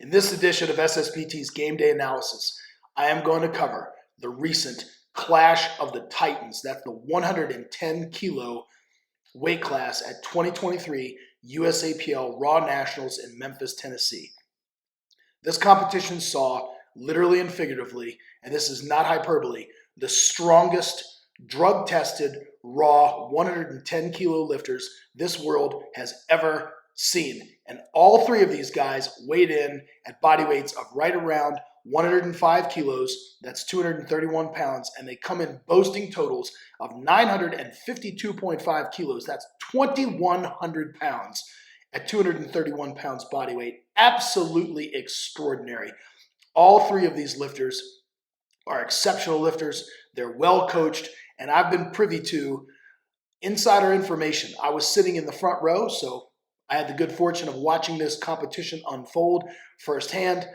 In this edition of SSPT's Game Day Analysis, I am going to cover the recent Clash of the Titans. That's the 110 kilo weight class at 2023 USAPL Raw Nationals in Memphis, Tennessee. This competition saw, literally and figuratively, and this is not hyperbole, the strongest drug-tested raw 110 kilo lifters this world has ever seen. And all three of these guys weighed in at body weights of right around 105 kilos, that's 231 pounds, and they come in boasting totals of 952.5 kilos, that's 2,100 pounds at 231 pounds body weight. Absolutely extraordinary. All three of these lifters are exceptional lifters. They're well coached, and I've been privy to insider information. I was sitting in the front row, so I had the good fortune of watching this competition unfold firsthand.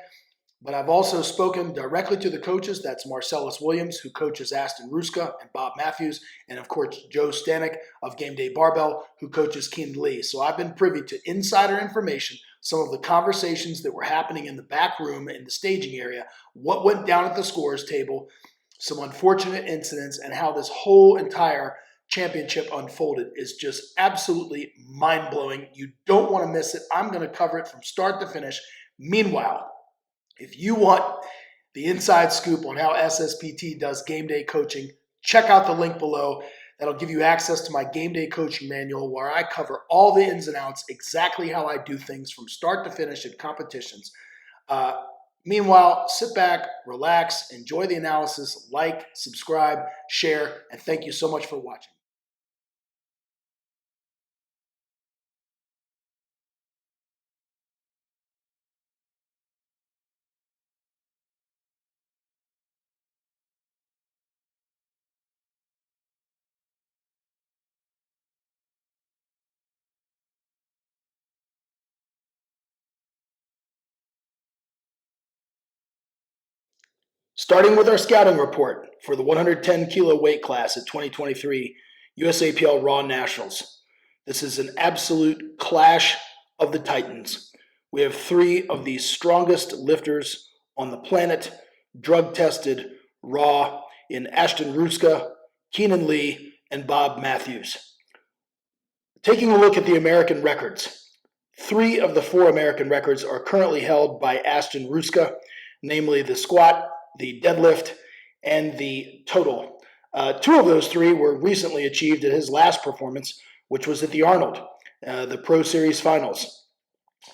But I've also spoken directly to the coaches. That's Marcellus Williams, who coaches Ashton Rouska and Bobb Mathews, and of course Joe Stanek of Game Day Barbell, who coaches Keenan Lee. So I've been privy to insider information, some of the conversations that were happening in the back room in the staging area, what went down at the scores table, some unfortunate incidents, and how this whole entire championship unfolded is just absolutely mind-blowing. You don't want to miss it. I'm going to cover it from start to finish. Meanwhile, if you want the inside scoop on how SSPT does game day coaching, check out the link below. That'll give you access to my game day coaching manual where I cover all the ins and outs, exactly how I do things from start to finish at competitions. Meanwhile, sit back, relax, enjoy the analysis, like, subscribe, share, and thank you so much for watching. Starting with our scouting report for the 110 kilo weight class at 2023 USAPL Raw Nationals. This is an absolute clash of the Titans. We have three of the strongest lifters on the planet, drug-tested, raw, in Ashton Rouska, Keenan Lee, and Bobb Mathews. Taking a look at the American records, 3 of the 4 American records are currently held by Ashton Rouska, namely the squat, the deadlift, and the total. 2 of those 3 were recently achieved at his last performance, which was at the Arnold, the Pro Series Finals,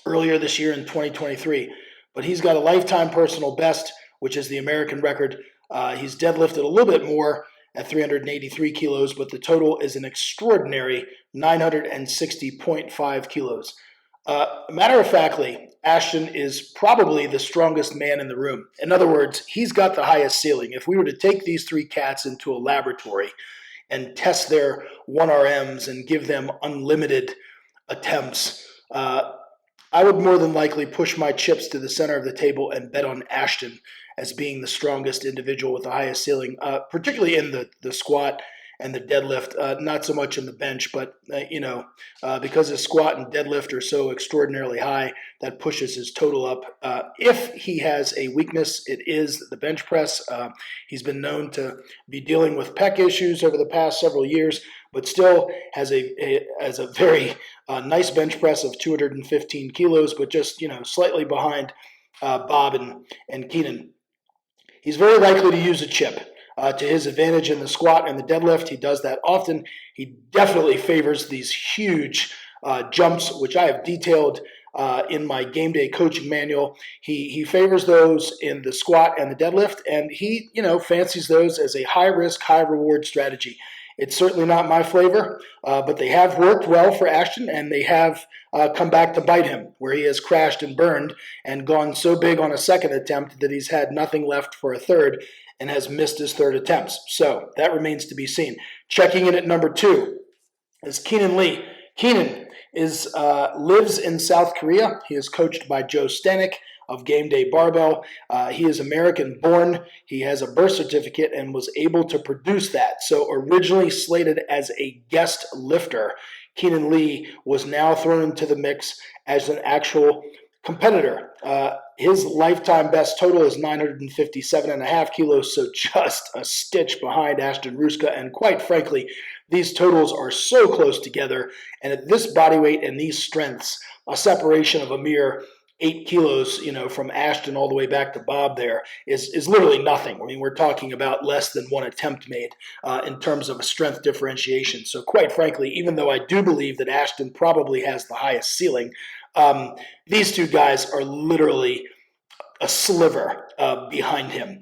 earlier this year in 2023. But he's got a lifetime personal best, which is the American record. He's deadlifted a little bit more at 383 kilos, but the total is an extraordinary 960.5 kilos. Matter of factly, Ashton is probably the strongest man in the room. In other words, he's got the highest ceiling. If we were to take these 3 cats into a laboratory and test their 1RMs and give them unlimited attempts, I would more than likely push my chips to the center of the table and bet on Ashton as being the strongest individual with the highest ceiling, particularly in the squat and the deadlift, not so much in the bench, but, because his squat and deadlift are so extraordinarily high, that pushes his total up. If he has a weakness, it is the bench press. He's been known to be dealing with pec issues over the past several years, but still has a very nice bench press of 215 kilos, but just, slightly behind Bobb and Keenan. He's very likely to use a chip to his advantage in the squat and the deadlift. He does that often. He definitely favors these huge jumps, which I have detailed in my game day coaching manual. He favors those in the squat and the deadlift, and he, fancies those as a high risk, high reward strategy. It's certainly not my flavor, but they have worked well for Ashton, and they have come back to bite him, where he has crashed and burned and gone so big on a second attempt that he's had nothing left for a third and has missed his third attempts. So that remains to be seen. Checking in at number 2 is Keenan Lee. Keenan lives in South Korea. He is coached by Joe Stanek of Game Day Barbell. He is American-born. He has a birth certificate and was able to produce that. So originally slated as a guest lifter, Keenan Lee was now thrown into the mix as an actual competitor. His lifetime best total is 957.5 kilos, so just a stitch behind Ashton Rouska. And quite frankly, these totals are so close together. And at this body weight and these strengths, a separation of a mere 8 kilos, from Ashton all the way back to Bob there is literally nothing. I mean, we're talking about less than one attempt made in terms of a strength differentiation. So quite frankly, even though I do believe that Ashton probably has the highest ceiling, these two guys are literally a sliver behind him.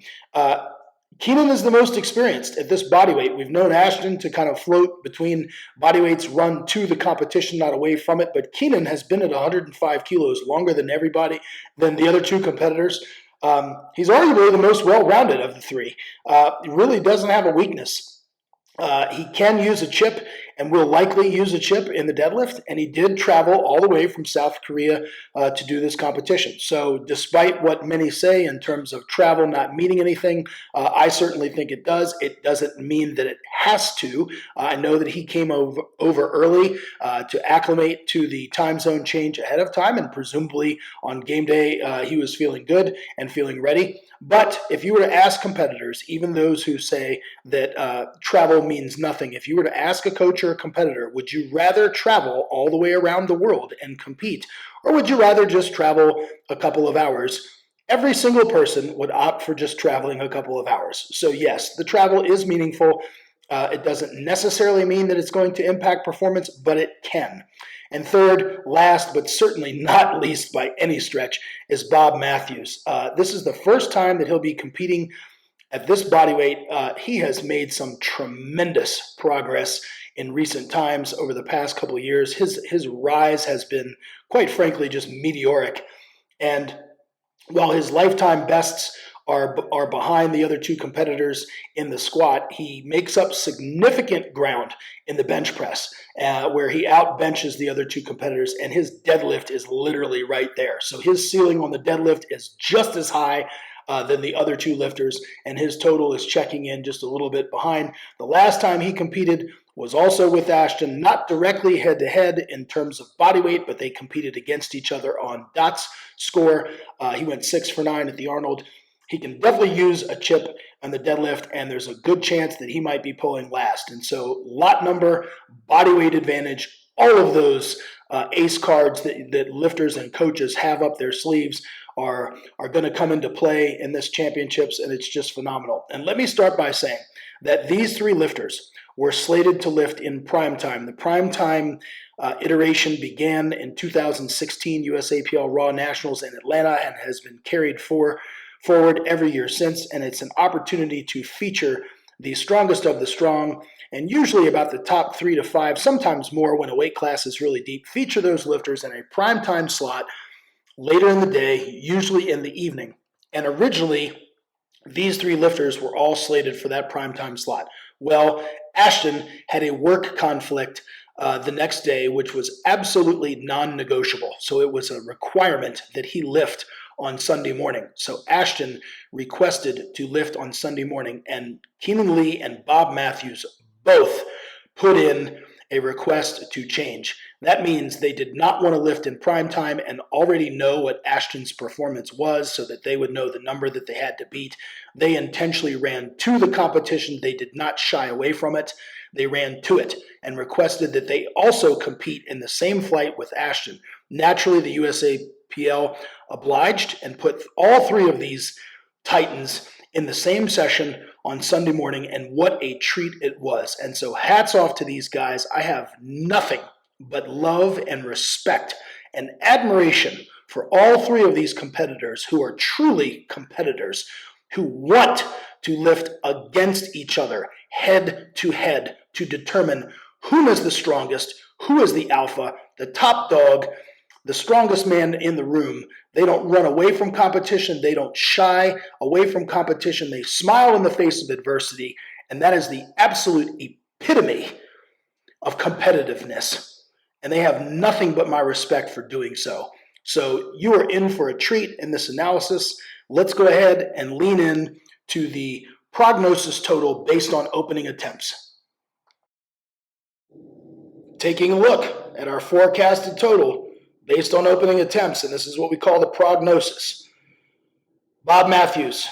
Keenan is the most experienced at this body weight. We've known Ashton to kind of float between body weights, run to the competition, not away from it. But Keenan has been at 105 kilos longer than than the other two competitors. He's arguably the most well-rounded of the three. He really doesn't have a weakness. He can use a chip and will likely use a chip in the deadlift, and he did travel all the way from South Korea to do this competition. So despite what many say in terms of travel not meaning anything, I certainly think it does. It doesn't mean that it has to. I know that he came over early to acclimate to the time zone change ahead of time, and presumably on game day he was feeling good and feeling ready. But if you were to ask competitors, even those who say that travel means nothing, if you were to ask a coach or a competitor, would you rather travel all the way around the world and compete, or would you rather just travel a couple of hours? Every single person would opt for just traveling a couple of hours. So yes, the travel is meaningful. It doesn't necessarily mean that it's going to impact performance, but it can. And third, last but certainly not least by any stretch, is Bobb Mathews. This is the first time that he'll be competing at this body weight. He has made some tremendous progress in recent times over the past couple of years. His rise has been, quite frankly, just meteoric. And while his lifetime bests are behind the other two competitors in the squat, he makes up significant ground in the bench press, where he outbenches the other two competitors, and his deadlift is literally right there. So his ceiling on the deadlift is just as high than the other two lifters, and his total is checking in just a little bit behind. The last time he competed was also with Ashton, not directly head-to-head in terms of body weight, but they competed against each other on Dot's score. He went 6 for 9 at the Arnold. He can definitely use a chip on the deadlift, and there's a good chance that he might be pulling last. And so lot number, body weight advantage, all of those ace cards that lifters and coaches have up their sleeves are going to come into play in this championships, and it's just phenomenal. And let me start by saying that these three lifters were slated to lift in prime time. The prime time iteration began in 2016 USAPL Raw Nationals in Atlanta and has been carried forward every year since, and it's an opportunity to feature the strongest of the strong, and usually about the top 3 to 5, sometimes more when a weight class is really deep, feature those lifters in a prime time slot later in the day, usually in the evening. And originally, these three lifters were all slated for that primetime slot. Well, Ashton had a work conflict the next day, which was absolutely non-negotiable. So it was a requirement that he lift on Sunday morning. So Ashton requested to lift on Sunday morning, and Keenan Lee and Bobb Mathews both put in a request to change. That means they did not want to lift in prime time and already know what Ashton's performance was so that they would know the number that they had to beat. They intentionally ran to the competition. They did not shy away from it. They ran to it and requested that they also compete in the same flight with Ashton. Naturally, the USAPL obliged and put all three of these titans in the same session on Sunday morning, and what a treat it was. And so hats off to these guys. I have nothing but love and respect and admiration for all three of these competitors who are truly competitors, who want to lift against each other head to determine who is the strongest, who is the alpha, the top dog, the strongest man in the room. They don't run away from competition. They don't shy away from competition. They smile in the face of adversity, and that is the absolute epitome of competitiveness. And they have nothing but my respect for doing so. So you are in for a treat in this analysis. Let's go ahead and lean in to the prognosis total based on opening attempts. Taking a look at our forecasted total based on opening attempts, and this is what we call the prognosis. Bobb Mathews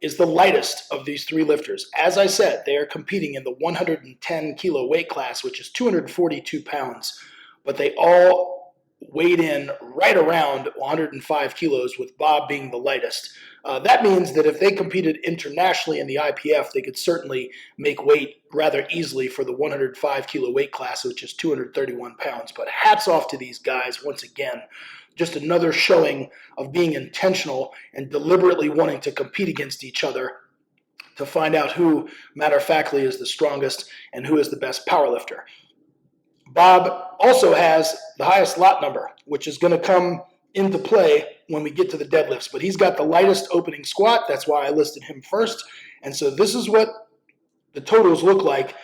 is the lightest of these three lifters. As I said, they are competing in the 110 kilo weight class, which is 242 pounds, but they all weighed in right around 105 kilos, with Bobb being the lightest. That means that if they competed internationally in the IPF, they could certainly make weight rather easily for the 105 kilo weight class, which is 231 pounds. But hats off to these guys once again. Just another showing of being intentional and deliberately wanting to compete against each other to find out who, matter-of-factly, is the strongest and who is the best powerlifter. Bobb also has the highest lot number, which is going to come into play when we get to the deadlifts. But he's got the lightest opening squat. That's why I listed him first. And so this is what the totals look like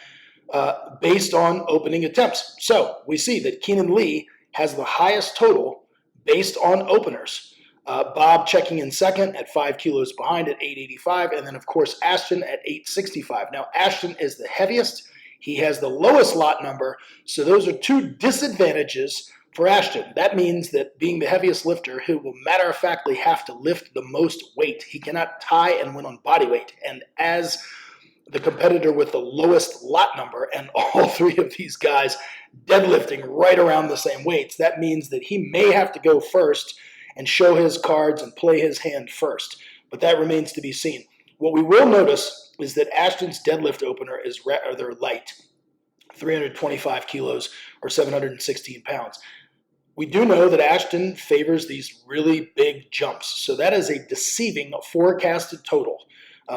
based on opening attempts. So we see that Keenan Lee has the highest total based on openers. Bobb checking in second at 5 kilos behind at 885. And then, of course, Ashton at 865. Now, Ashton is the heaviest. He has the lowest lot number. So those are two disadvantages for Ashton. That means that being the heaviest lifter, he will matter-of-factly have to lift the most weight. He cannot tie and win on body weight. And as the competitor with the lowest lot number, and all three of these guys deadlifting right around the same weights, that means that he may have to go first and show his cards and play his hand first. But that remains to be seen. What we will notice is that Ashton's deadlift opener is rather light, 325 kilos or 716 pounds. We do know that Ashton favors these really big jumps, so that is a deceiving forecasted total.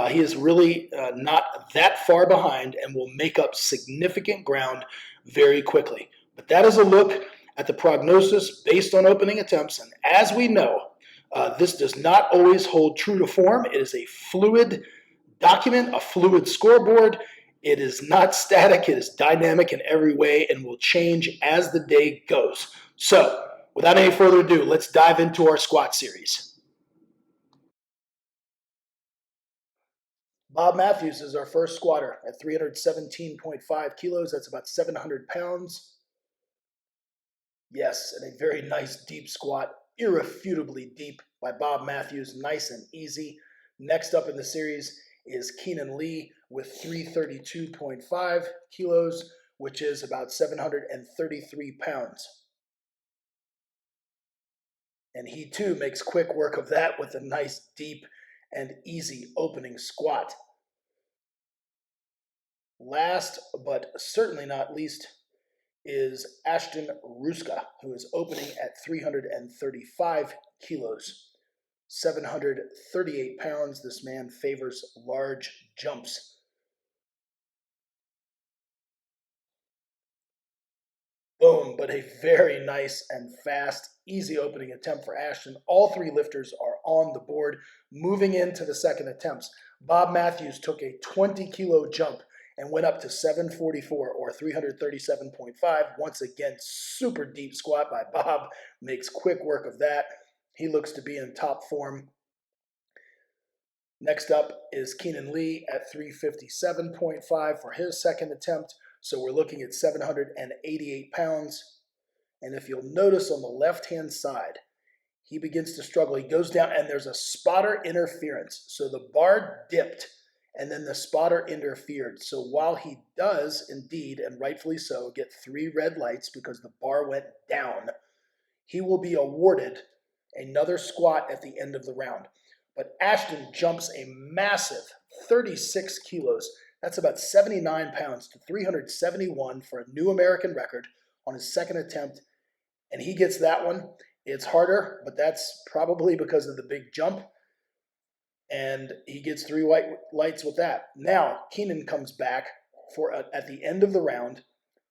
He is really not that far behind and will make up significant ground very quickly. But that is a look at the prognosis based on opening attempts, and as we know, this does not always hold true to form. It is a fluid document, a fluid scoreboard. It is not static. It is dynamic in every way and will change as the day goes. So, without any further ado, let's dive into our squat series. Bobb Mathews is our first squatter at 317.5 kilos. That's about 700 pounds. Yes, and a very nice deep squat, irrefutably deep by Bobb Mathews, nice and easy. Next up in the series is Keenan Lee with 332.5 kilos, which is about 733 pounds. And he too makes quick work of that with a nice deep and easy opening squat. Last but certainly not least is Ashton Rouska, who is opening at 335 kilos, 738 pounds. This man favors large jumps. Boom, but a very nice and fast, easy opening attempt for Ashton. All three lifters are on the board. Moving into the second attempts, Bobb Mathews took a 20-kilo jump and went up to 744 or 337.5. Once again, super deep squat by Bobb. Makes quick work of that. He looks to be in top form. Next up is Keenan Lee at 357.5 for his second attempt. So we're looking at 788 pounds. And if you'll notice on the left-hand side, he begins to struggle. He goes down and there's a spotter interference. So the bar dipped and then the spotter interfered. So while he does indeed, and rightfully so, get 3 red lights because the bar went down, he will be awarded another squat at the end of the round. But Ashton jumps a massive 36 kilos. That's about 79 pounds to 371 for a new American record on his second attempt. And he gets that one. It's harder, but that's probably because of the big jump. And he gets 3 white lights with that. Now, Keenan comes back for at the end of the round,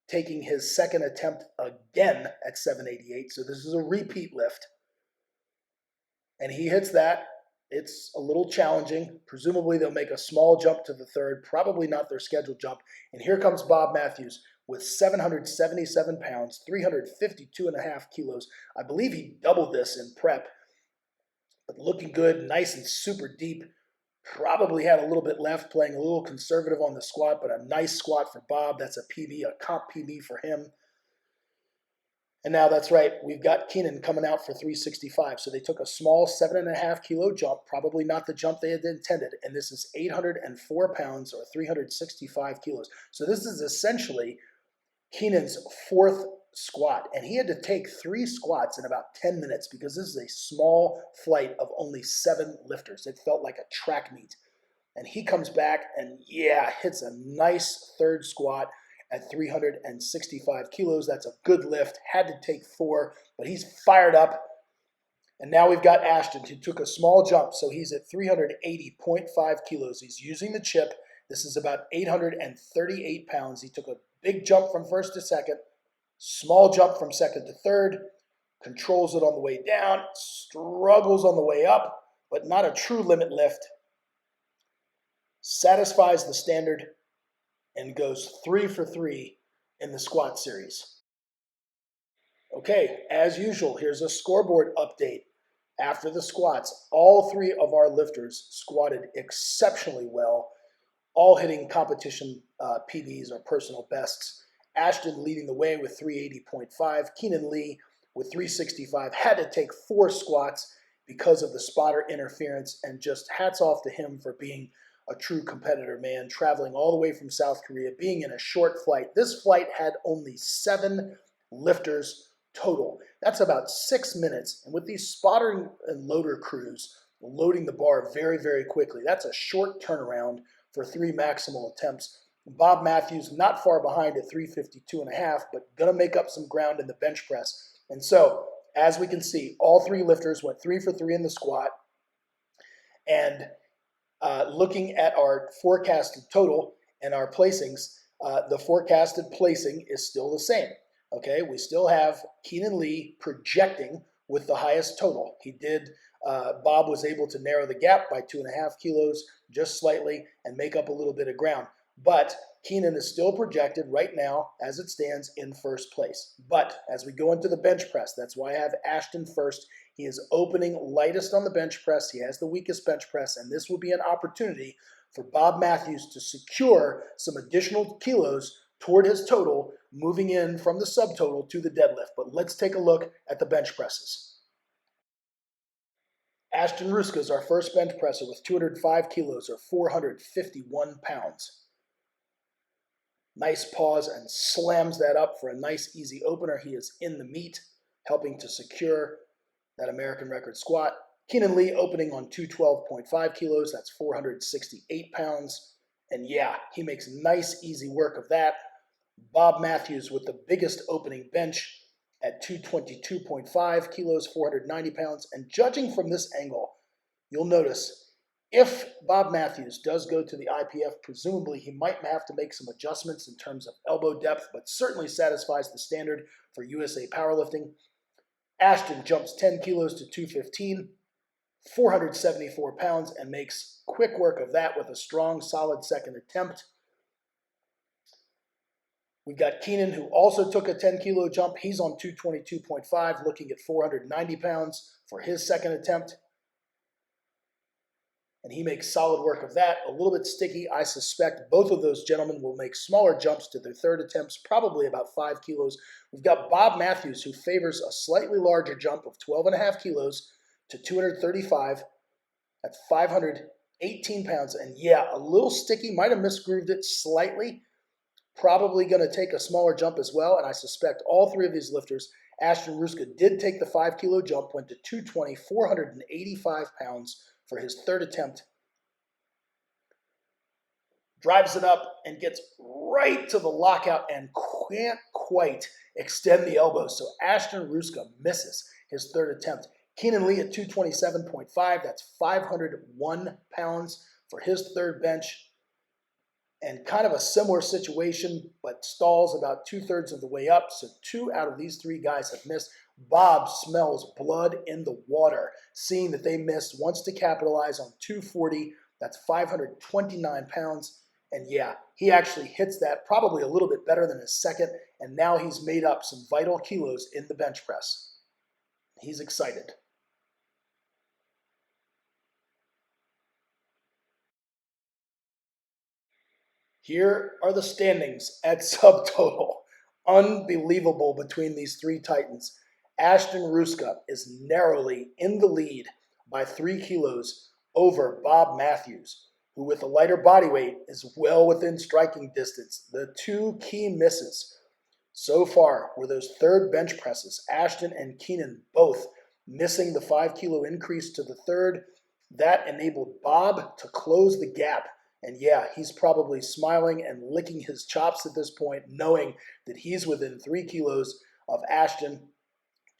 taking his second attempt again at 788. So this is a repeat lift. And he hits that. It's a little challenging. Presumably they'll make a small jump to the third, probably not their scheduled jump. And here comes Bobb Mathews with 777 pounds, 352.5 kilos. I believe he doubled this in prep. But looking good, nice and super deep. Probably had a little bit left, playing a little conservative on the squat, but a nice squat for Bobb. That's a PB, a comp PB for him. And now that's right, we've got Keenan coming out for 365. So they took a small 7.5 kilo jump, probably not the jump they had intended. And this is 804 pounds or 365 kilos. So this is essentially Keenan's fourth squat. And he had to take 3 squats in about 10 minutes because this is a small flight of only 7 lifters. It felt like a track meet. And he comes back and, yeah, hits a nice third squat at 365 kilos. That's a good lift. Had to take 4, but he's fired up. And now we've got Ashton, who took a small jump, so he's at 380.5 kilos. He's using the chip. This is about 838 pounds. He took a big jump from first to second, small jump from second to third, controls it on the way down, struggles on the way up, but not a true limit lift. Satisfies the standard and goes 3 for 3 in the squat series. Okay, as usual, here's a scoreboard update. After the squats, all 3 of our lifters squatted exceptionally well, all hitting competition PBs or personal bests. Ashton leading the way with 380.5. Keenan Lee with 365. Had to take 4 squats because of the spotter interference, and just hats off to him for being a true competitor, man, traveling all the way from South Korea, being in a short flight. This flight had only 7 lifters total. That's about 6 minutes. And with these spotter and loader crews loading the bar very, very quickly, that's a short turnaround for 3 maximal attempts. Bobb Mathews not far behind at 352.5, but going to make up some ground in the bench press. And so, as we can see, all 3 lifters went 3 for 3 in the squat. And looking at our forecasted total and our placings, the forecasted placing is still the same. Okay, we still have Keenan Lee projecting with the highest total. He did, Bob was able to narrow the gap by 2.5 kilos, just slightly, and make up a little bit of ground. But Keenan is still projected right now, as it stands, in first place. But as we go into the bench press, that's why I have Ashton first. He is opening lightest on the bench press. He has the weakest bench press, and this will be an opportunity for Bobb Mathews to secure some additional kilos toward his total, moving in from the subtotal to the deadlift. But let's take a look at the bench presses. Ashton Rouska is our first bench presser with 205 kilos or 451 pounds. Nice pause and slams that up for a nice easy opener. He is in the meat, helping to secure that American record squat. Keenan Lee opening on 212.5 kilos. That's 468 pounds. And yeah, he makes nice easy work of that. Bobb Mathews with the biggest opening bench at 222.5 kilos, 490 pounds. And judging from this angle, you'll notice if Bobb Mathews does go to the IPF, presumably he might have to make some adjustments in terms of elbow depth, but certainly satisfies the standard for USA Powerlifting. Ashton jumps 10 kilos to 215, 474 pounds, and makes quick work of that with a strong, solid second attempt. We've got Keenan, who also took a 10 kilo jump. He's on 222.5, looking at 490 pounds for his second attempt. And he makes solid work of that. A little bit sticky. I suspect both of those gentlemen will make smaller jumps to their third attempts, probably about 5 kilos. We've got Bobb Mathews, who favors a slightly larger jump of 12.5 kilos to 235. That's 518 pounds. And yeah, a little sticky. Might have misgrooved it slightly. Probably going to take a smaller jump as well. And I suspect all 3 of these lifters, Ashton Rouska did take the 5 kilo jump, went to 220, 485 pounds for his third attempt. Drives it up and gets right to the lockout and can't quite extend the elbows. So Ashton Rouska misses his third attempt. Keenan Lee at 227.5, that's 501 pounds for his third bench. And kind of a similar situation, but stalls about 2/3 of the way up. So 2 out of these 3 guys have missed. Bob smells blood in the water, seeing that they missed, wants to capitalize on 240. That's 529 pounds. And yeah, he actually hits that probably a little bit better than his second. And now he's made up some vital kilos in the bench press. He's excited. Here are the standings at subtotal. unbelievable between these three titans. Ashton Rouska is narrowly in the lead by 3 kilos over Bobb Mathews, who with a lighter body weight is well within striking distance. The two key misses so far were those third bench presses. Ashton and Keenan both missing the 5 kilo increase to the third. That enabled Bobb to close the gap. And yeah, he's probably smiling and licking his chops at this point, knowing that he's within 3 kilos of Ashton.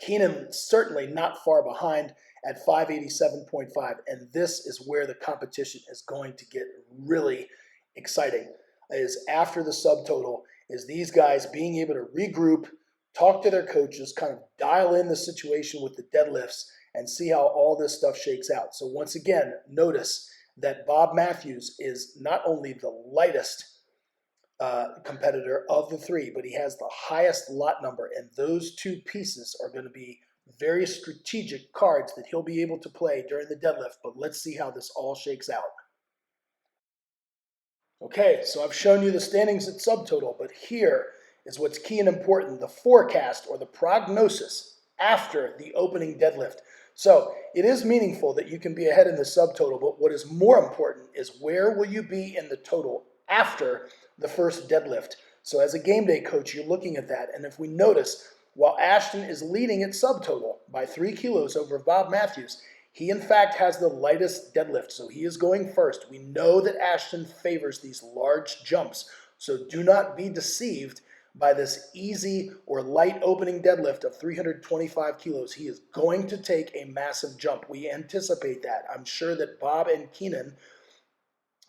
Keenan certainly not far behind at 587.5. And this is where the competition is going to get really exciting, is after the subtotal, is these guys being able to regroup, talk to their coaches, kind of dial in the situation with the deadlifts, and see how all this stuff shakes out. So once again, notice that Bobb Mathews is not only the lightest competitor of the three, but he has the highest lot number, and those two pieces are going to be very strategic cards that he'll be able to play during the deadlift. But let's see how this all shakes out. Okay, so I've shown you the standings at subtotal, but here is what's key and important: the forecast or the prognosis after the opening deadlift. So it is meaningful that you can be ahead in the subtotal, but what is more important is where will you be in the total after the first deadlift. So as a game day coach, you're looking at that. And if we notice, while Ashton is leading at subtotal by 3 kilos over Bobb Mathews, he in fact has the lightest deadlift, so he is going first. We know that Ashton favors these large jumps, so do not be deceived by this easy or light opening deadlift of 325 kilos. He is going to take a massive jump. We anticipate that. I'm sure that Bobb and Keenan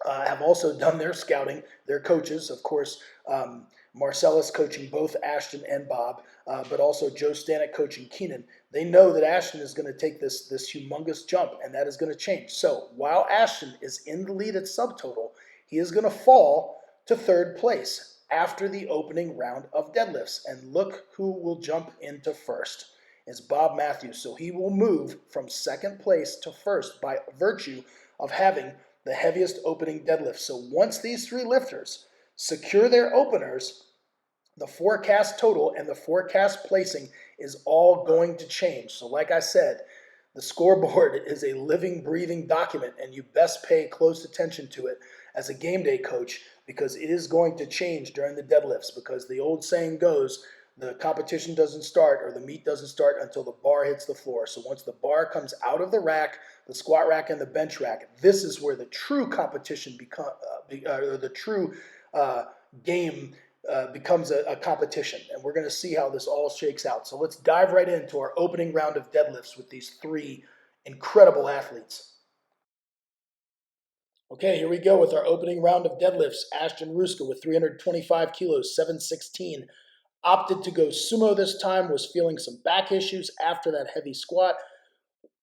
have also done their scouting, their coaches, of course, Marcellus coaching both Ashton and Bobb, but also Joe Stanek coaching Keenan. They know that Ashton is going to take this humongous jump, and that is going to change. So while Ashton is in the lead at subtotal, he is going to fall to third place after the opening round of deadlifts. And look who will jump into first. It's Bobb Mathews. So he will move from second place to first by virtue of having the heaviest opening deadlift. So once these three lifters secure their openers, the forecast total and the forecast placing is all going to change. So like I said, the scoreboard is a living, breathing document, and you best pay close attention to it as a game day coach, because it is going to change during the deadlifts, because the old saying goes, the competition doesn't start, or the meet doesn't start, until the bar hits the floor. So once the bar comes out of the rack, the squat rack and the bench rack, this is where the true competition or the true game becomes a competition. And we're going to see how this all shakes out. So let's dive right into our opening round of deadlifts with these three incredible athletes. Okay, here we go with our opening round of deadlifts. Ashton Rouska with 325 kilos, 716. Opted to go sumo this time, was feeling some back issues after that heavy squat.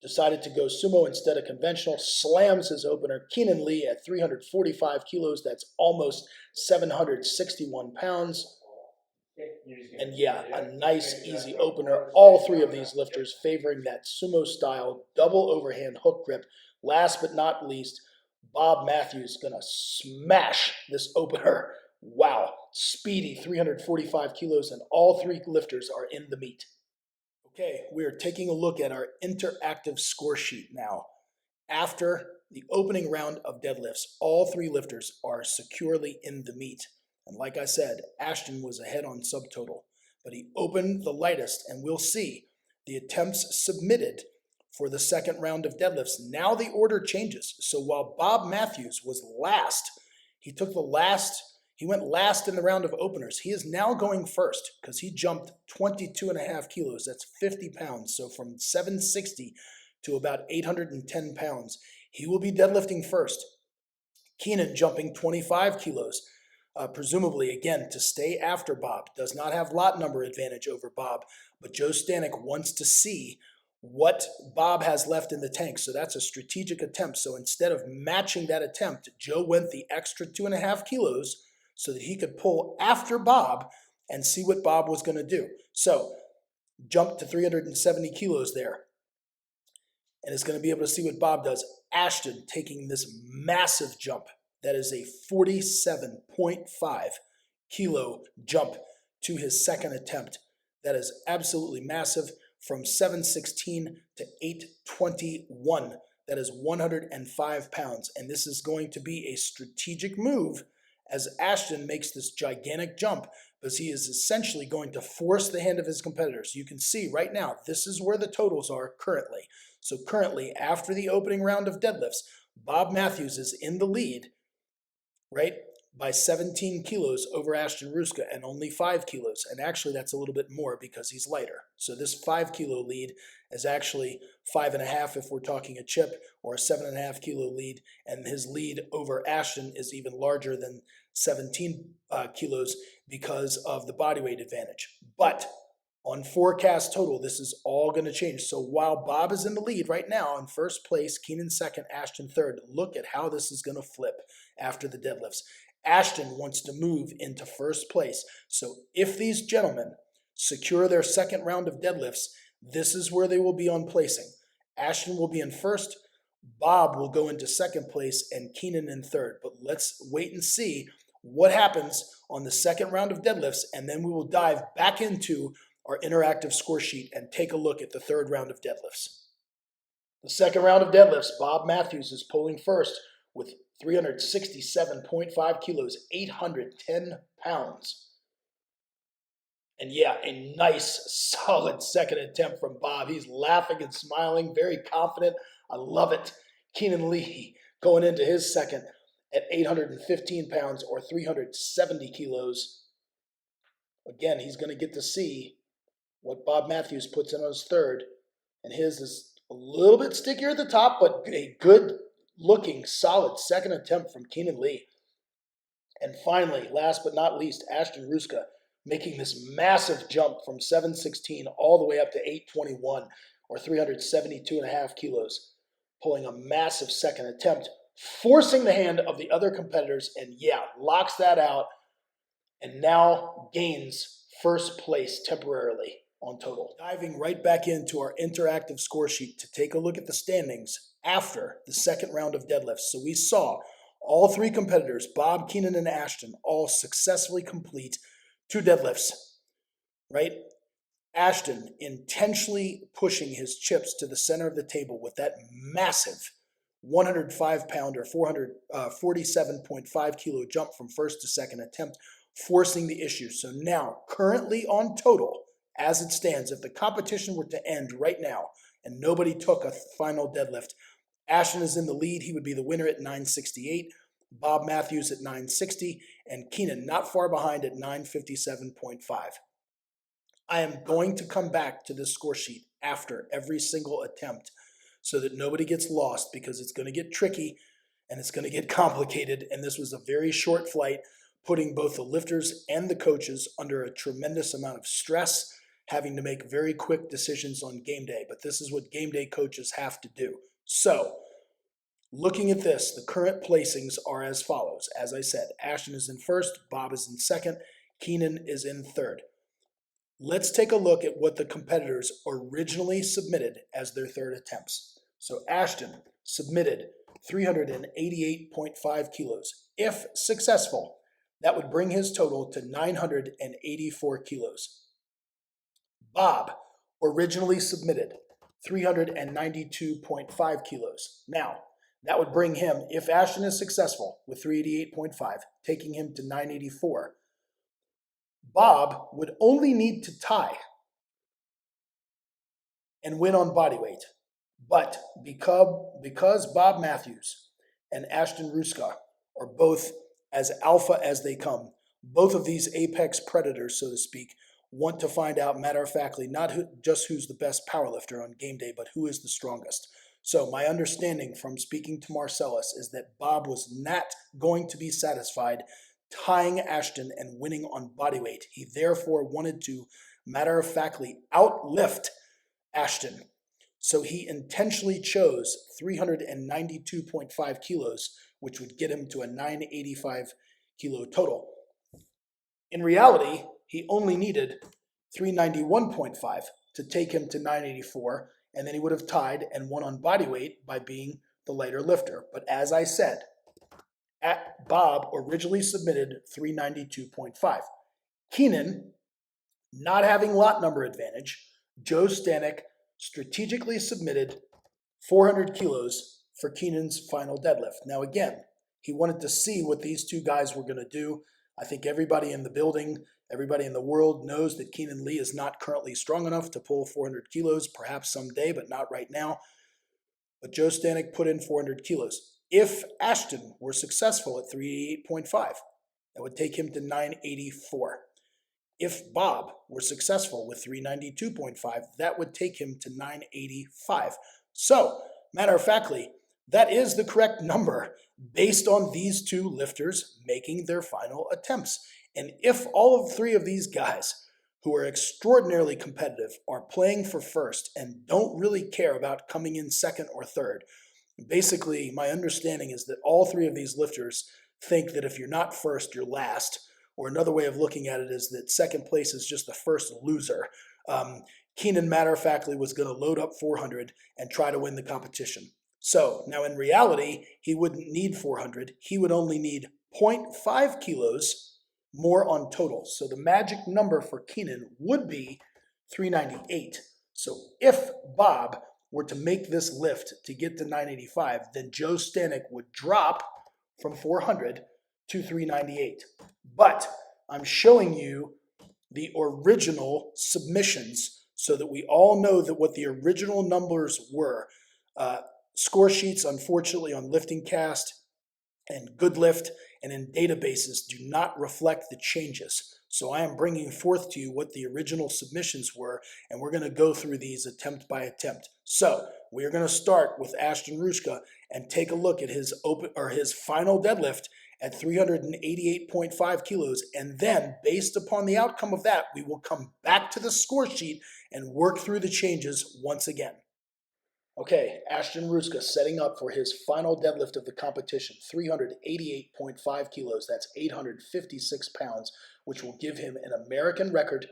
Decided to go sumo instead of conventional. Slams his opener. Keenan Lee at 345 kilos. That's almost 761 pounds. And yeah, a nice, easy opener. All three of these lifters favoring that sumo-style double overhand hook grip. Last but not least, Bobb Mathews going to smash this opener. Wow, speedy, 345 kilos, and all three lifters are in the meet. Okay, we are taking a look at our interactive score sheet now. After the opening round of deadlifts, all three lifters are securely in the meet. And like I said, Ashton was ahead on subtotal, but he opened the lightest, and we'll see the attempts submitted for the second round of deadlifts. Now the order changes. So while Bobb Mathews was last, he went last in the round of openers. He is now going first because he jumped 22.5 kilos. That's 50 pounds. So from 760 to about 810 pounds. He will be deadlifting first. Keenan jumping 25 kilos, presumably, again, to stay after Bobb. Does not have lot number advantage over Bobb, but Joe Stanek wants to see what Bobb has left in the tank. So that's a strategic attempt. So instead of matching that attempt, Joe went the extra 2.5 kilos so that he could pull after Bobb and see what Bobb was going to do. So jumped to 370 kilos there. And is going to be able to see what Bobb does. Ashton taking this massive jump. That is a 47.5 kilo jump to his second attempt. That is absolutely massive, from 716 to 821. That is 105 pounds. And this is going to be a strategic move as Ashton makes this gigantic jump, because he is essentially going to force the hand of his competitors. You can see right now, this is where the totals are currently. So currently, after the opening round of deadlifts, Bobb Mathews is in the lead, right, by 17 kilos over Ashton Rouska, and only 5 kilos. And actually, that's a little bit more because he's lighter. So this 5 kilo lead is actually 5.5 if we're talking a chip, or a 7.5 kilo lead. And his lead over Ashton is even larger than 17 kilos because of the body weight advantage. But on forecast total, this is all going to change. So while Bobb is in the lead right now in first place, Keenan second, Ashton third, look at how this is going to flip after the deadlifts. Ashton wants to move into first place. So if these gentlemen secure their second round of deadlifts, this is where they will be on placing. Ashton will be in first, Bobb will go into second place, and Keenan in third. But let's wait and see what happens on the second round of deadlifts, and then we will dive back into our interactive score sheet and take a look at the third round of deadlifts. The second round of deadlifts, Bobb Mathews is pulling first with 367.5 kilos, 810 pounds. And yeah, a nice, solid second attempt from Bobb. He's laughing and smiling, very confident. I love it. Keenan Lee going into his second at 815 pounds, or 370 kilos. Again, he's going to get to see what Bobb Mathews puts in on his third. And his is a little bit stickier at the top, but a good looking, solid second attempt from Keenan Lee. And finally, last but not least, Ashton Rouska making this massive jump from 716 all the way up to 821, or 372.5 kilos, pulling a massive second attempt, forcing the hand of the other competitors, and yeah, locks that out, and now gains first place temporarily on total. Diving right back into our interactive score sheet to take a look at the standings after the second round of deadlifts. So we saw all three competitors, Bobb, Keenan, and Ashton, all successfully complete 2 deadlifts, right? Ashton intentionally pushing his chips to the center of the table with that massive 105-pounder, 447.5 kilo jump from first to second attempt, forcing the issue. So now, currently on total, as it stands, if the competition were to end right now and nobody took a final deadlift, Ashton is in the lead. He would be the winner at 968, Bobb Mathews at 960, and Keenan not far behind at 957.5. I am going to come back to this score sheet after every single attempt so that nobody gets lost, because it's going to get tricky and it's going to get complicated. And this was a very short flight, putting both the lifters and the coaches under a tremendous amount of stress, having to make very quick decisions on game day. But this is what game day coaches have to do. So, looking at this, the current placings are as follows. As I said, Ashton is in first, Bobb is in second, Keenan is in third. Let's take a look at what the competitors originally submitted as their third attempts. So Ashton submitted 388.5 kilos. If successful, that would bring his total to 984 kilos. Bobb originally submitted 392.5 kilos. Now, that would bring him, if Ashton is successful with 388.5, taking him to 984. Bobb would only need to tie and win on body weight. But because Bobb Mathews and Ashton Rouska are both as alpha as they come, both of these apex predators, so to speak, want to find out matter-of-factly not just who's the best powerlifter on game day, but who is the strongest. So my understanding from speaking to Marcellus is that Bobb was not going to be satisfied tying Ashton and winning on body weight. He therefore wanted to matter-of-factly outlift Ashton. So he intentionally chose 392.5 kilos, which would get him to a 985 kilo total. In reality, he only needed 391.5 to take him to 984, and then he would have tied and won on body weight by being the lighter lifter. But as I said, Bobb originally submitted 392.5. Keenan Not having lot number advantage, Joe Stanek strategically submitted 400 kilos for Keenan's final deadlift. Now again, he wanted to see what these two guys were going to do. I think everybody in the building, everybody in the world knows that Keenan Lee is not currently strong enough to pull 400 kilos, perhaps someday, but not right now. But Joe Stanek put in 400 kilos. If Ashton were successful at 388.5, that would take him to 984. If Bob were successful with 392.5, that would take him to 985. So, matter of factly, that is the correct number based on these two lifters making their final attempts. And if all of three of these guys, who are extraordinarily competitive, are playing for first and don't really care about coming in second or third, basically my understanding is that all three of these lifters think that if you're not first, you're last. Or another way of looking at it is that second place is just the first loser. Keenan, matter of factly, was going to load up 400 and try to win the competition. So now in reality, he wouldn't need 400. He would only need 0.5 kilos more on total. So the magic number for Keenan would be 398. So if Bob were to make this lift to get to 985, then Joe Stanek would drop from 400 to 398. But I'm showing you the original submissions so that we all know that what the original numbers were. Score sheets, unfortunately, on LiftingCast and Goodlift and in databases do not reflect the changes. So I am bringing forth to you what the original submissions were, and we're going to go through these attempt by attempt. So we are going to start with Ashton Rouska and take a look at his final deadlift at 388.5 kilos, and then based upon the outcome of that, we will come back to the score sheet and work through the changes once again. Okay, Ashton Rouska setting up for his final deadlift of the competition, 388.5 kilos. That's 856 pounds, which will give him an American record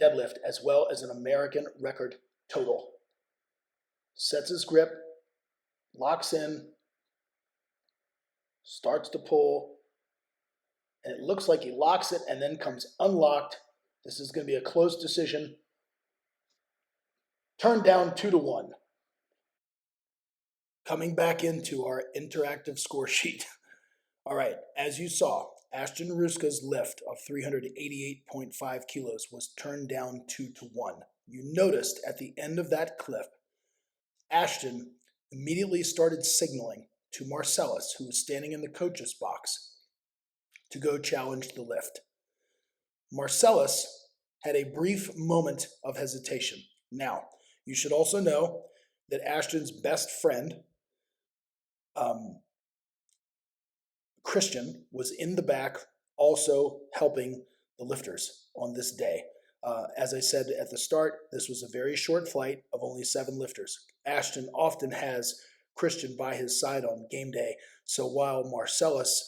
deadlift as well as an American record total. Sets his grip, locks in, starts to pull, and it looks like he locks it and then comes unlocked. This is going to be a close decision. Turned down 2-1. Coming back into our interactive score sheet. All right, as you saw, Ashton Rouska's lift of 388.5 kilos was turned down 2-1. You noticed at the end of that clip, Ashton immediately started signaling to Marcellus, who was standing in the coach's box, to go challenge the lift. Marcellus had a brief moment of hesitation. Now, you should also know that Ashton's best friend, Christian, was in the back also helping the lifters on this day. As I said at the start, this was a very short flight of only 7 lifters. Ashton often has Christian by his side on game day, so while Marcellus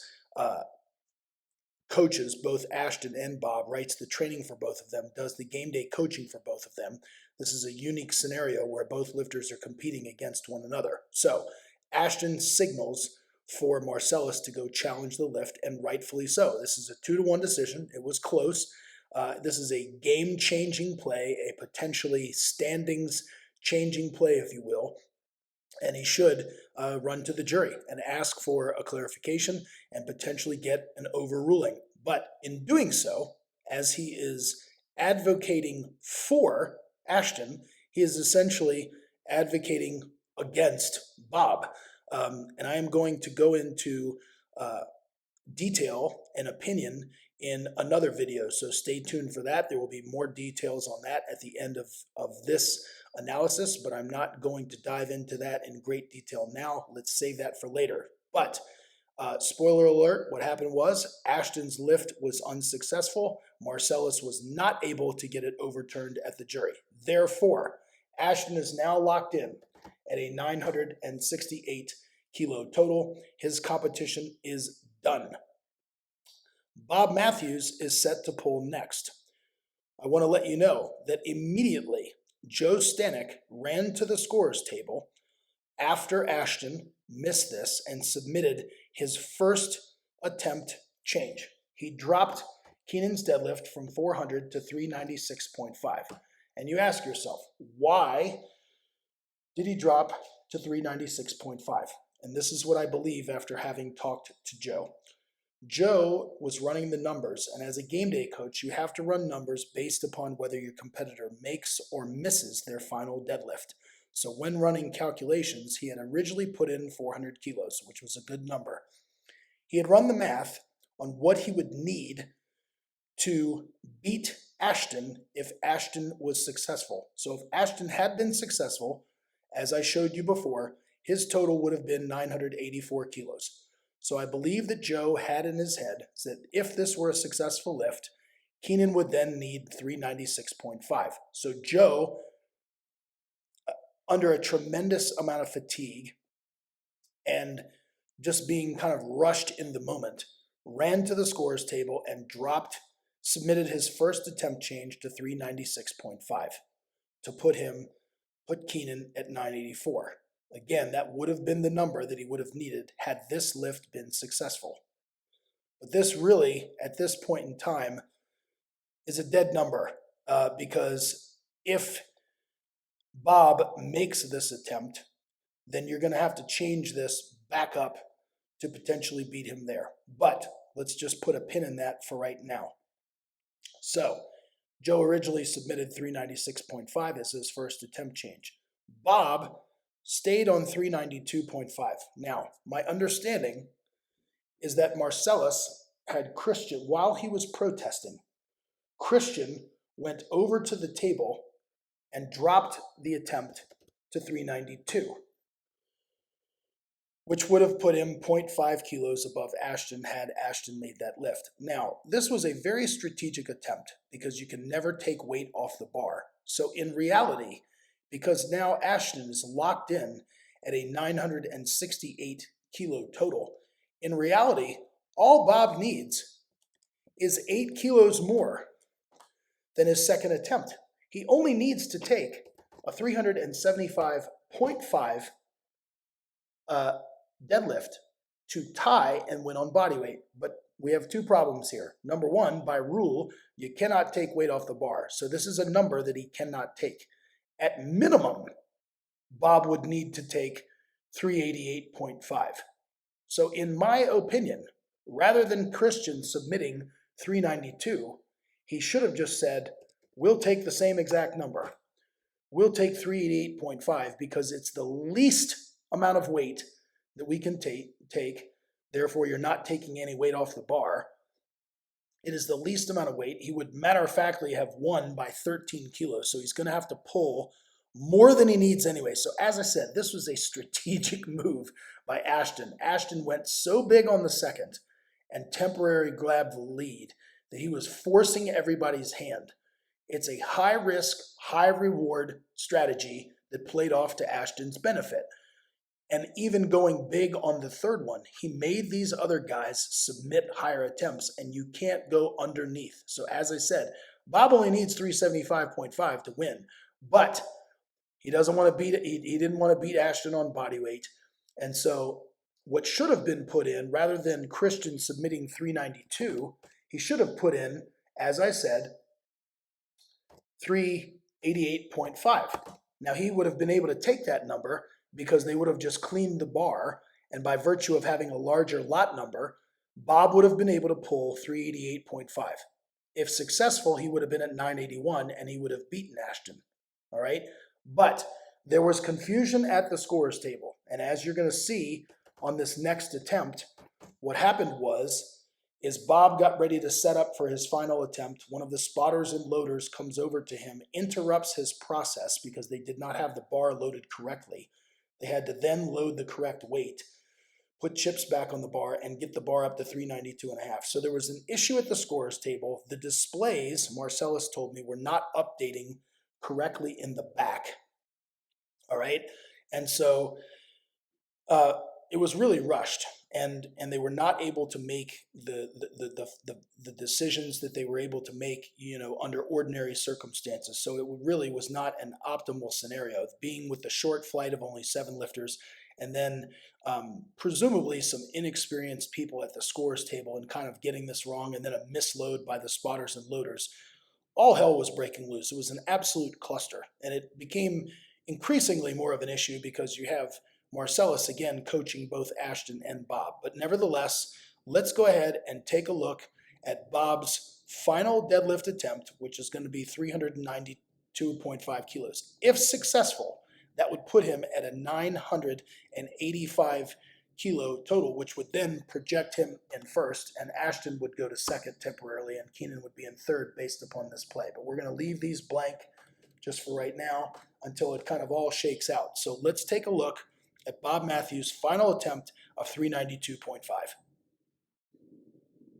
coaches both Ashton and Bob, writes the training for both of them, does the game day coaching for both of them, this is a unique scenario where both lifters are competing against one another. So Ashton signals for Marcellus to go challenge the lift, and rightfully so. This is a 2-1 decision. It was close. This is a game-changing play, a potentially standings-changing play, if you will, and he should run to the jury and ask for a clarification and potentially get an overruling. But in doing so, as he is advocating for Ashton, he is essentially advocating against Bob. And I am going to go into detail and opinion in another video, so stay tuned for that. There will be more details on that at the end of this analysis, but I'm not going to dive into that in great detail now. Let's save that for later. But spoiler alert, what happened was Ashton's lift was unsuccessful. Marcellus was not able to get it overturned at the jury. Therefore, Ashton is now locked in at a 968 kilo total. His competition is done. Bobb Mathews is set to pull next. I want to let you know that immediately Joe Stanek ran to the scores table after Ashton missed this and submitted his first attempt change. He dropped Keenan's deadlift from 400 to 396.5. And you ask yourself, why did he drop to 396.5? And this is what I believe after having talked to Joe. Joe was running the numbers, and as a game day coach, you have to run numbers based upon whether your competitor makes or misses their final deadlift. So when running calculations, he had originally put in 400 kilos, which was a good number. He had run the math on what he would need to beat Ashton if Ashton was successful. So if Ashton had been successful, as I showed you before, his total would have been 984 kilos. So I believe that Joe had in his head that if this were a successful lift, Keenan would then need 396.5. So Joe, under a tremendous amount of fatigue and just being kind of rushed in the moment, ran to the scores table and submitted his first attempt change to 396.5 to put Keenan at 984. Again, that would have been the number that he would have needed had this lift been successful. But this really, at this point in time, is a dead number because if Bob makes this attempt, then you're going to have to change this back up to potentially beat him there. But let's just put a pin in that for right now. So Joe originally submitted 396.5 as his first attempt change. Bob stayed on 392.5. Now, my understanding is that Marcellus had Christian, while he was protesting, Christian went over to the table and dropped the attempt to 392, which would have put him 0.5 kilos above Ashton had Ashton made that lift. Now, this was a very strategic attempt because you can never take weight off the bar. So in reality, because now Ashton is locked in at a 968 kilo total, in reality, all Bob needs is 8 kilos more than his second attempt. He only needs to take a 375.5 deadlift to tie and win on body weight. But we have two problems here. Number one, by rule, you cannot take weight off the bar. So this is a number that he cannot take. At minimum, Bob would need to take 388.5. So in my opinion, rather than Christian submitting 392, he should have just said, we'll take the same exact number. We'll take 388.5 because it's the least amount of weight that we can take. Therefore, you're not taking any weight off the bar. It is the least amount of weight. He would matter-of-factly have won by 13 kilos, so he's going to have to pull more than he needs anyway. So as I said, this was a strategic move by Ashton. Ashton went so big on the second and temporarily grabbed the lead that he was forcing everybody's hand. It's a high-risk, high-reward strategy that played off to Ashton's benefit. And even going big on the third one, he made these other guys submit higher attempts, and you can't go underneath. So as I said, Bob only needs 375.5 to win, but he doesn't want to beat it. He didn't want to beat Ashton on body weight. And so what should have been put in, rather than Christian submitting 392, he should have put in, as I said, 388.5. Now he would have been able to take that number because they would have just cleaned the bar, and by virtue of having a larger lot number, Bob would have been able to pull 388.5. If successful, he would have been at 981 and he would have beaten Ashton. All right? But there was confusion at the scorers table, and as you're going to see on this next attempt, what happened is Bob got ready to set up for his final attempt. One of the spotters and loaders comes over to him, interrupts his process because they did not have the bar loaded correctly. They had to then load the correct weight, put chips back on the bar, and get the bar up to 392.5. So there was an issue at the scorers table. The displays, Marcellus told me, were not updating correctly in the back. All right? And so it was really rushed, and they were not able to make the decisions that they were able to make, under ordinary circumstances. So it really was not an optimal scenario, being with the short flight of only 7 lifters and then presumably some inexperienced people at the scores table and kind of getting this wrong, and then a misload by the spotters and loaders. All hell was breaking loose. It was an absolute cluster, and it became increasingly more of an issue because you have Marcellus again coaching both Ashton and Bobb. But nevertheless, let's go ahead and take a look at Bobb's final deadlift attempt, which is going to be 392.5 kilos. If successful, that would put him at a 985 kilo total, which would then project him in first, and Ashton would go to second temporarily, and Keenan would be in third based upon this play. But we're going to leave these blank just for right now until it kind of all shakes out. So let's take a look at Bobb Mathews' final attempt of 392.5.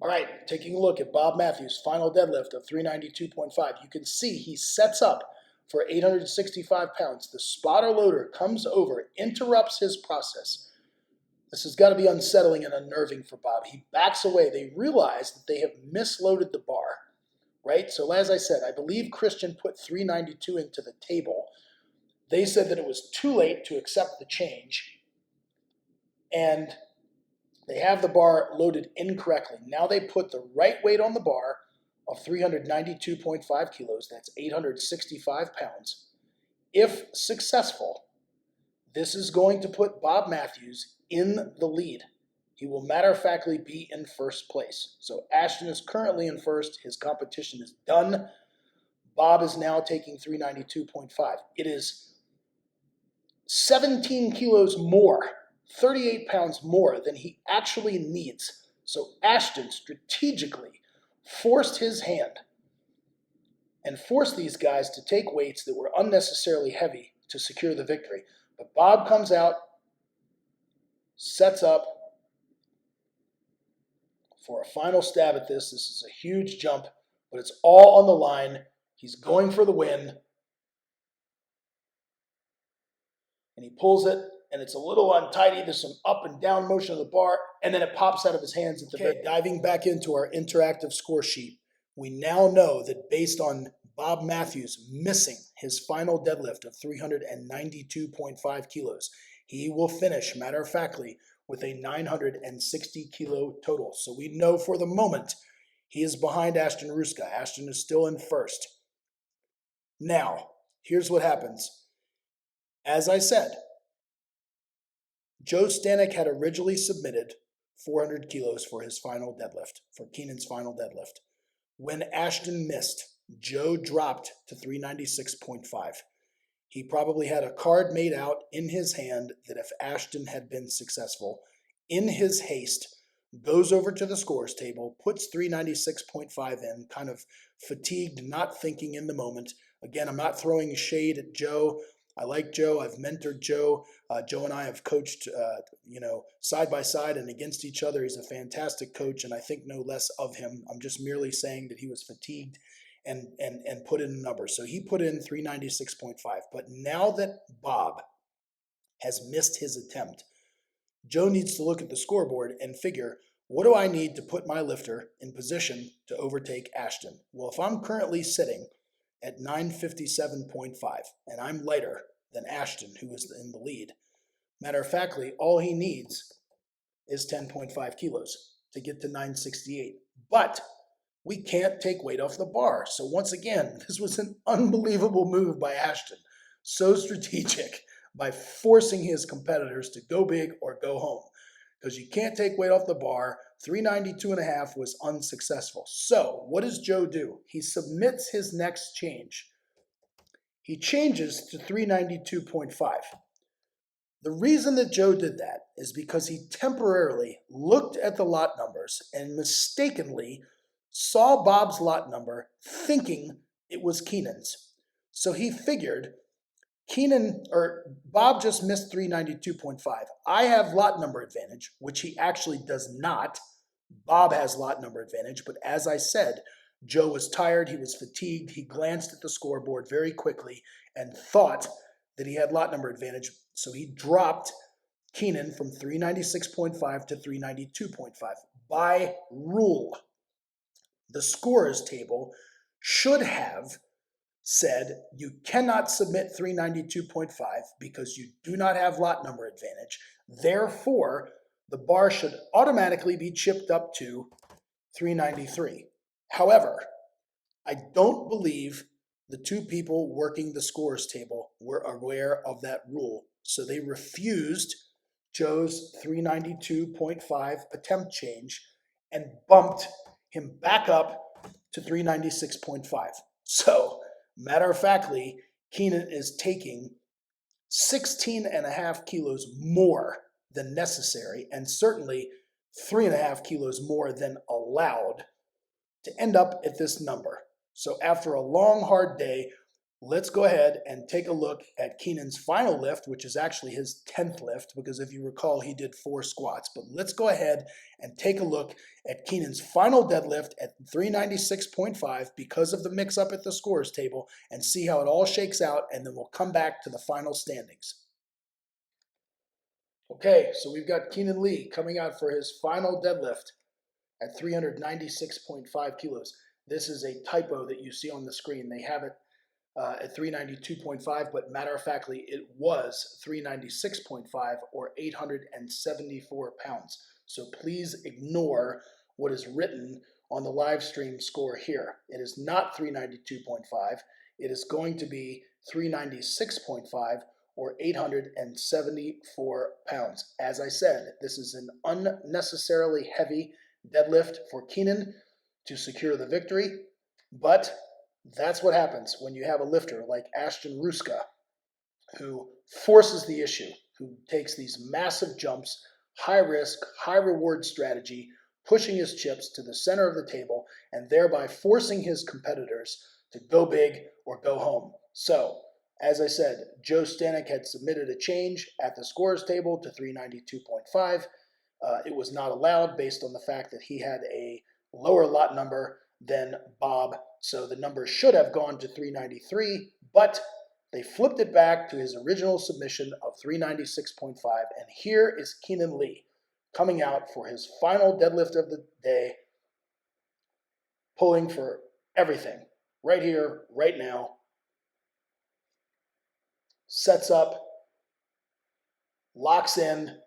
All right, taking a look at Bobb Mathews' final deadlift of 392.5, you can see he sets up for 865 pounds. The spotter loader comes over, interrupts his process. This has got to be unsettling and unnerving for Bobb. He backs away. They realize that they have misloaded the bar, right? So as I said, I believe Christian put 392 into the table. They said that it was too late to accept the change, and they have the bar loaded incorrectly. Now they put the right weight on the bar of 392.5 kilos. That's 865 pounds. If successful, this is going to put Bobb Mathews in the lead. He will matter-of-factly be in first place. So Ashton is currently in first. His competition is done. Bobb is now taking 392.5. It is 17 kilos more, 38 pounds more than he actually needs. So Ashton strategically forced his hand and forced these guys to take weights that were unnecessarily heavy to secure the victory. But Bobb comes out, sets up for a final stab at this. This is a huge jump, but it's all on the line. He's going for the win. And he pulls it, and it's a little untidy. There's some up and down motion of the bar, and then it pops out of his hands at the very. Diving back into our interactive score sheet, we now know that based on Bobb Mathews missing his final deadlift of 392.5 kilos, he will finish, matter-of-factly, with a 960 kilo total. So we know for the moment he is behind Ashton Rouska. Ashton is still in first. Now, here's what happens. As I said, Joe Stanek had originally submitted 400 kilos for his final deadlift, for Keenan's final deadlift. When Ashton missed, Joe dropped to 396.5. He probably had a card made out in his hand that if Ashton had been successful, in his haste, goes over to the scores table, puts 396.5 in, kind of fatigued, not thinking in the moment. Again, I'm not throwing shade at Joe. I like Joe. I've mentored Joe. Joe and I have coached, side by side and against each other. He's a fantastic coach, and I think no less of him. I'm just merely saying that he was fatigued and put in a number. So he put in 396.5. But now that Bobb has missed his attempt, Joe needs to look at the scoreboard and figure, what do I need to put my lifter in position to overtake Ashton? Well, if I'm currently sitting at 957.5, and I'm lighter than Ashton, who is in the lead, matter-of-factly, all he needs is 10.5 kilos to get to 968. But we can't take weight off the bar. So once again, this was an unbelievable move by Ashton. So strategic by forcing his competitors to go big or go home. Because you can't take weight off the bar. 392.5 was unsuccessful. So what does Joe do? He submits his next change. He changes to 392.5. The reason that Joe did that is because he temporarily looked at the lot numbers and mistakenly saw Bobb's lot number thinking it was Keenan's. So he figured Bobb just missed 392.5. I have lot number advantage, which he actually does not. Bobb has lot number advantage, but as I said, Joe was tired, he was fatigued, he glanced at the scoreboard very quickly and thought that he had lot number advantage, so he dropped Keenan from 396.5 to 392.5. By rule, the scorers table should have said you cannot submit 392.5 because you do not have lot number advantage. Therefore, the bar should automatically be chipped up to 393. However, I don't believe the two people working the scores table were aware of that rule, so they refused Joe's 392.5 attempt change and bumped him back up to 396.5. So, matter of factly, Keenan is taking 16.5 kilos more than necessary, and certainly 3.5 kilos more than allowed to end up at this number. So after a long, hard day, let's go ahead and take a look at Keenan's final lift, which is actually his 10th lift, because if you recall, he did 4 squats. But let's go ahead and take a look at Keenan's final deadlift at 396.5 because of the mix-up at the scores table, and see how it all shakes out, and then we'll come back to the final standings. Okay, so we've got Keenan Lee coming out for his final deadlift at 396.5 kilos. This is a typo that you see on the screen. They have it at 392.5, but matter of factly, it was 396.5 or 874 pounds. So please ignore what is written on the live stream score here. It is not 392.5. It is going to be 396.5 or 874 pounds. As I said, this is an unnecessarily heavy deadlift for Keenan to secure the victory, but that's what happens when you have a lifter like Ashton Rouska, who forces the issue, who takes these massive jumps, high risk, high reward strategy, pushing his chips to the center of the table, and thereby forcing his competitors to go big or go home. So, as I said, Joe Stanek had submitted a change at the scores table to 392.5. It was not allowed based on the fact that he had a lower lot number than Bob, so the number should have gone to 393, but they flipped it back to his original submission of 396.5, and here is Keenan Lee coming out for his final deadlift of the day, pulling for everything, right here, right now, sets up, locks in,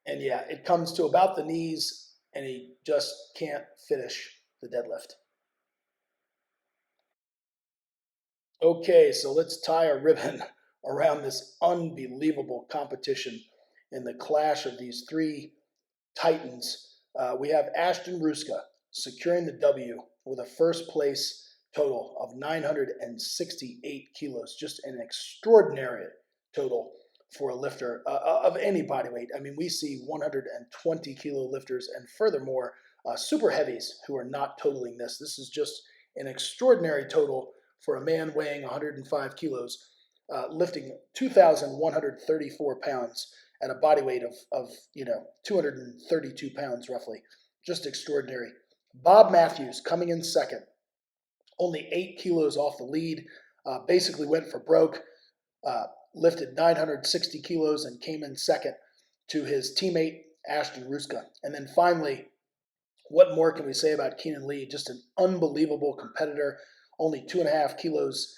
and yeah, it comes to about the knees, and he just can't finish the deadlift. Okay, so let's tie a ribbon around this unbelievable competition in the clash of these three titans. We have Ashton Rouska securing the W with a first place total of 968 kilos. Just an extraordinary total for a lifter of any body weight. I mean, we see 120 kilo lifters and furthermore, super heavies who are not totaling this. This is just an extraordinary total for a man weighing 105 kilos, lifting 2,134 pounds at a body weight of 232 pounds roughly. Just extraordinary. Bobb Mathews coming in second, only 8 kilos off the lead, basically went for broke, lifted 960 kilos and came in second to his teammate Ashton Rouska. And then finally, what more can we say about Keenan Lee? Just an unbelievable competitor, only 2.5 kilos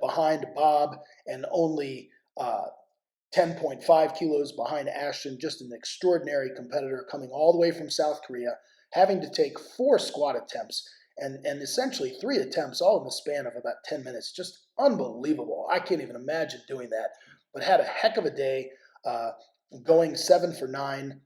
behind Bob, and only 10.5 kilos behind Ashton. Just an extraordinary competitor coming all the way from South Korea, having to take 4 squat attempts and essentially 3 attempts all in the span of about 10 minutes. Just unbelievable. I can't even imagine doing that, but had a heck of a day, going 7 for 9.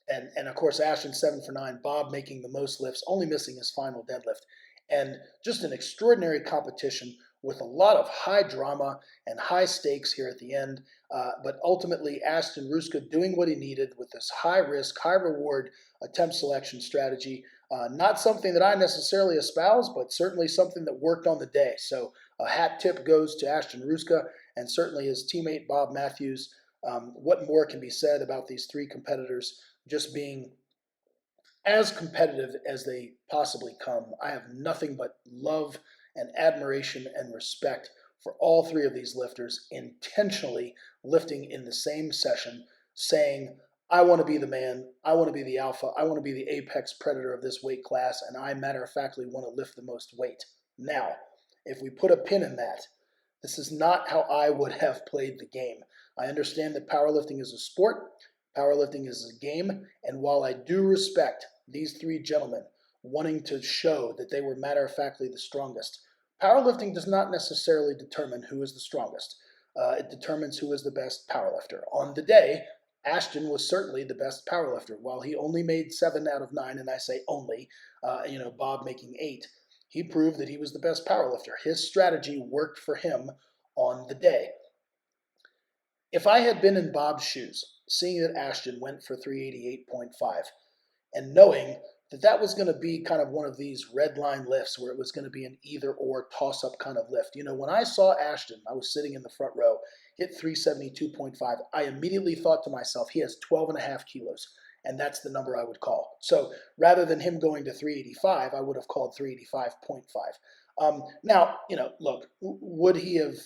And of course, Ashton 7 for 9, Bob making the most lifts, only missing his final deadlift. And just an extraordinary competition with a lot of high drama and high stakes here at the end. But ultimately, Ashton Rouska doing what he needed with this high risk, high reward attempt selection strategy. Not something that I necessarily espouse, but certainly something that worked on the day. So a hat tip goes to Ashton Rouska and certainly his teammate Bobb Mathews. What more can be said about these three competitors just being as competitive as they possibly come? I have nothing but love and admiration and respect for all three of these lifters intentionally lifting in the same session, saying, I want to be the man. I want to be the alpha. I want to be the apex predator of this weight class, and I matter-of-factly want to lift the most weight. Now, if we put a pin in that, this is not how I would have played the game. I understand that powerlifting is a sport, powerlifting is a game, and while I do respect these three gentlemen wanting to show that they were matter-of-factly the strongest, powerlifting does not necessarily determine who is the strongest. It determines who is the best powerlifter. On the day, Ashton was certainly the best powerlifter. While he only made 7 out of 9, and I say only, Bobb making 8, he proved that he was the best powerlifter. His strategy worked for him on the day. If I had been in Bobb's shoes, seeing that Ashton went for 388.5, and knowing that that was going to be kind of one of these red line lifts where it was going to be an either or toss up kind of lift. When I saw Ashton, I was sitting in the front row, hit 372.5, I immediately thought to myself, he has 12.5 kilos, and that's the number I would call. So rather than him going to 385, I would have called 385.5. Now, look, would he have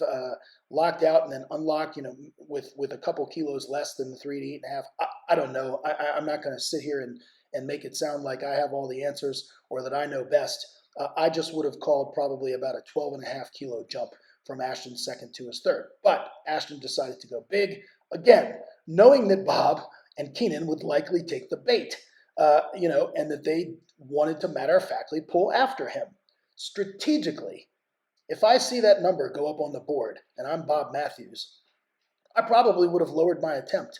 locked out and then unlocked, with a couple kilos less than the 388.5? I don't know. I'm not going to sit here and make it sound like I have all the answers or that I know best. I just would have called probably about a 12.5 kilo jump from Ashton's second to his third. But Ashton decided to go big, again, knowing that Bobb and Keenan would likely take the bait, and that they wanted to matter-of-factly pull after him. Strategically, if I see that number go up on the board and I'm Bobb Mathews, I probably would have lowered my attempt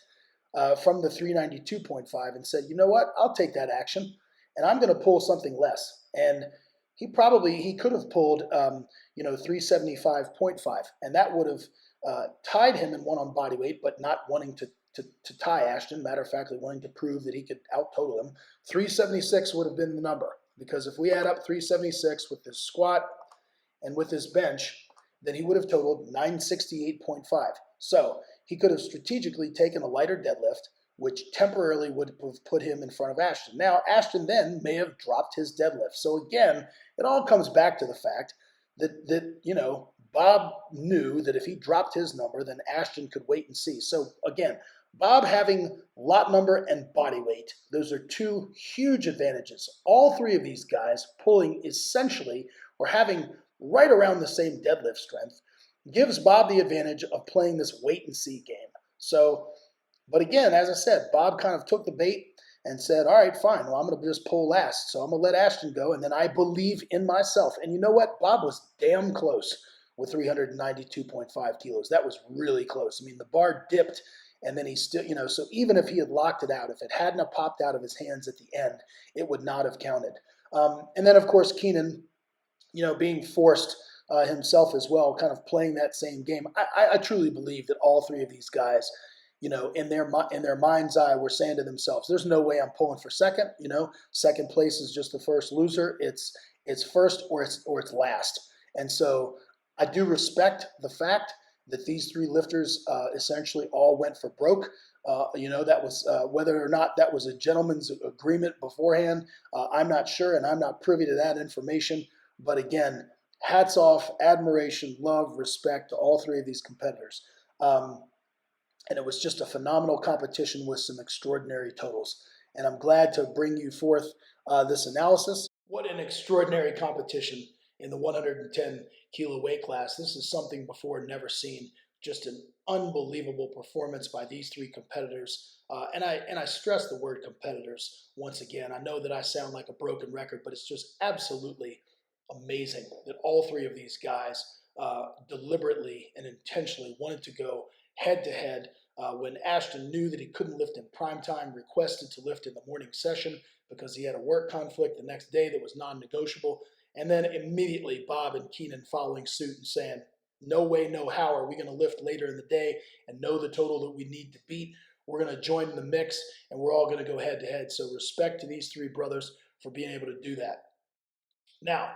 from the 392.5 and said, you know what, I'll take that action and I'm going to pull something less. And he could have pulled 375.5, and that would have tied him and won on body weight, but not wanting to tie Ashton, matter-of-factly wanting to prove that he could out-total him. 376 would have been the number, because if we add up 376 with his squat and with his bench, then he would have totaled 968.5. So he could have strategically taken a lighter deadlift, which temporarily would have put him in front of Ashton. Now, Ashton then may have dropped his deadlift. So again, it all comes back to the fact that Bobb knew that if he dropped his number, then Ashton could wait and see. So again, Bobb having lot number and body weight, those are two huge advantages. All three of these guys pulling essentially or having right around the same deadlift strength gives Bobb the advantage of playing this wait and see game. So, but again, as I said, Bobb kind of took the bait and said, all right, fine, well, I'm going to just pull last. So I'm going to let Ashton go, and then I believe in myself. And you know what? Bobb was damn close with 392.5 kilos. That was really close. I mean, the bar dipped, and then he still, so even if he had locked it out, if it hadn't have popped out of his hands at the end, it would not have counted. And then, of course, Keenan, being forced himself as well, kind of playing that same game. I truly believe that all three of these guys, in their mind's eye, were saying to themselves, "There's no way I'm pulling for second. Second place is just the first loser. It's first or it's last." And so I do respect the fact that these three lifters essentially all went for broke. That was whether or not that was a gentleman's agreement beforehand. I'm not sure, and I'm not privy to that information. But again, hats off, admiration, love, respect to all three of these competitors. And it was just a phenomenal competition with some extraordinary totals. And I'm glad to bring you forth this analysis. What an extraordinary competition in the 110 kilo weight class. This is something before, never seen. Just an unbelievable performance by these three competitors. And I stress the word competitors once again. I know that I sound like a broken record, but it's just absolutely amazing that all three of these guys deliberately and intentionally wanted to go head-to-head. When Ashton knew that he couldn't lift in prime time, requested to lift in the morning session because he had a work conflict the next day that was non-negotiable. And then immediately Bobb and Keenan following suit and saying, no way, no how are we going to lift later in the day and know the total that we need to beat. We're going to join in the mix, and we're all going to go head-to-head. So respect to these three brothers for being able to do that. Now,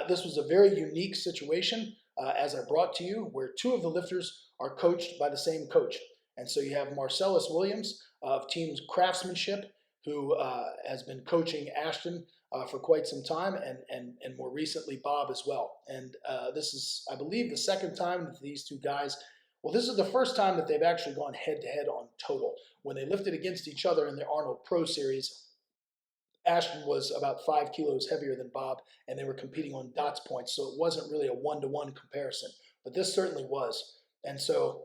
this was a very unique situation, as I brought to you, where two of the lifters are coached by the same coach. And so you have Marcellus Williams of Team Craftsmanship, who has been coaching Ashton for quite some time, and more recently Bobb as well. And this is, I believe, the second time that these two guys Well, this is the first time that they've actually gone head-to-head on total. When they lifted against each other in the Arnold Pro Series, Ashton was about 5 kilos heavier than Bob, and they were competing on dots points, so it wasn't really a one-to-one comparison. But this certainly was. And so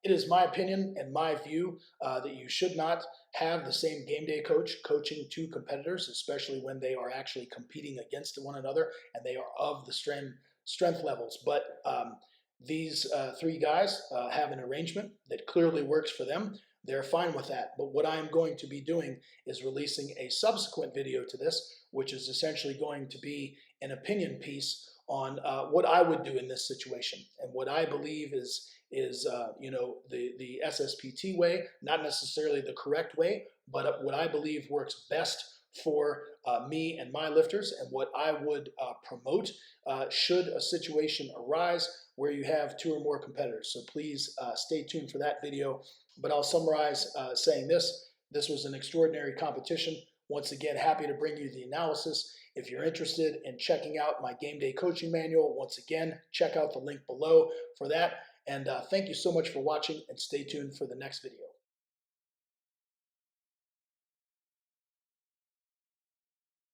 it is my opinion and my view that you should not have the same game day coach coaching two competitors, especially when they are actually competing against one another and they are of the strength levels. But these three guys have an arrangement that clearly works for them. They're fine with that. But what I'm going to be doing is releasing a subsequent video to this, which is essentially going to be an opinion piece on what I would do in this situation and what I believe is the SSPT way, not necessarily the correct way, but what I believe works best for me and my lifters, and what I would promote should a situation arise where you have two or more competitors. So please stay tuned for that video. But I'll summarize saying this was an extraordinary competition. Once again, happy to bring you the analysis. If you're interested in checking out my game day coaching manual, once again, check out the link below for that. And thank you so much for watching, and stay tuned for the next video.